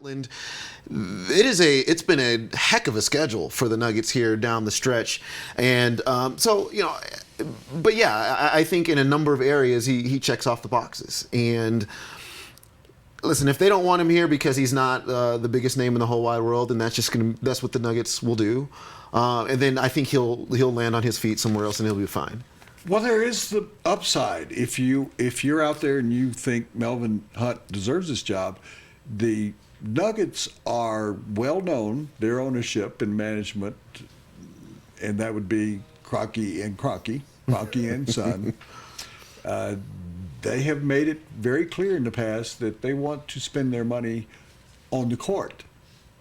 Portland. It's been a heck of a schedule for the Nuggets here down the stretch, and but yeah, I think in a number of areas he checks off the boxes. And listen, if they don't want him here because he's not the biggest name in the whole wide world, then that's what the Nuggets will do, and then I think he'll land on his feet somewhere else and he'll be fine. Well, there is the upside. If you're out there and you think Melvin Hunt deserves this job, the Nuggets are well known, their ownership and management, and that would be Kroenke and Son. They have made it very clear in the past that they want to spend their money on the court.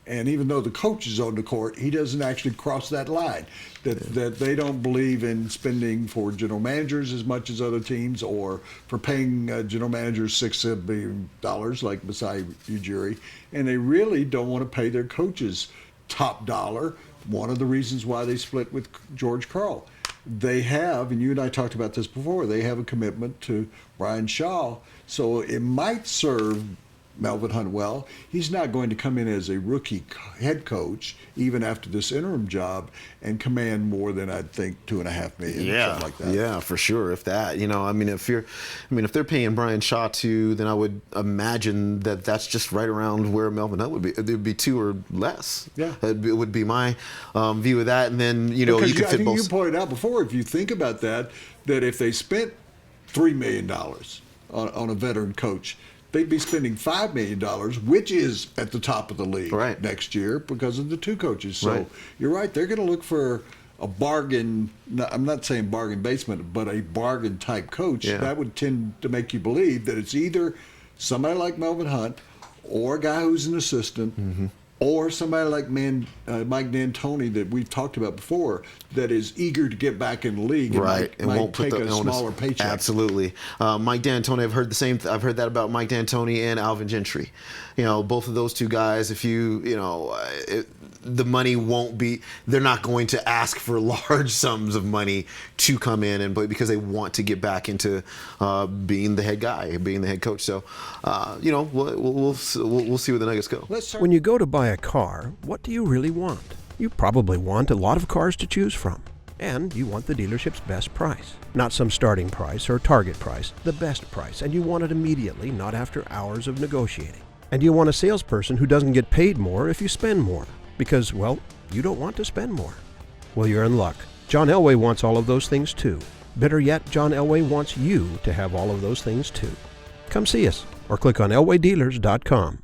And even though the coach is on the court, he doesn't actually cross that line. That they don't believe in spending for general managers as much as other teams, or for paying general managers $6 billion like Masai Ujiri. And they really don't want to pay their coaches top dollar. One of the reasons why they split with George Karl. They have, and you and I talked about this before, they have a commitment to Brian Shaw. So it might serve Melvin Hunt well. He's not going to come in as a rookie head coach, even after this interim job, and command more than I think $2.5 million, something like that. Yeah, for sure. If that, if they're paying Brian Shaw too, then I would imagine that that's just right around where Melvin Hunt would be. It would be 2 or less. Yeah, it would be my view of that. And then because you could fit both. You pointed out before, if you think about that if they spent $3 million on a veteran coach, they'd be spending $5 million, which is at the top of the league next year because of the 2 coaches. So you're right, they're going to look for a bargain. I'm not saying bargain basement, but a bargain type coach. Yeah. That would tend to make you believe that it's either somebody like Melvin Hunt, or a guy who's an assistant, or somebody like Mike D'Antoni that we've talked about before, that is eager to get back in the league and won't take a smaller paycheck. Absolutely. Mike D'Antoni, I've heard the same. I've heard that about Mike D'Antoni and Alvin Gentry. Both of those 2 guys. If the money won't be, they're not going to ask for large sums of money to come in and play because they want to get back into being the head guy, being the head coach. So, we'll see where the Nuggets go. When you go to buy a car, what do you really want? You probably want a lot of cars to choose from. And you want the dealership's best price. Not some starting price or target price, the best price. And you want it immediately, not after hours of negotiating. And you want a salesperson who doesn't get paid more if you spend more. Because, well, you don't want to spend more. Well, you're in luck. John Elway wants all of those things too. Better yet, John Elway wants you to have all of those things too. Come see us or click on elwaydealers.com.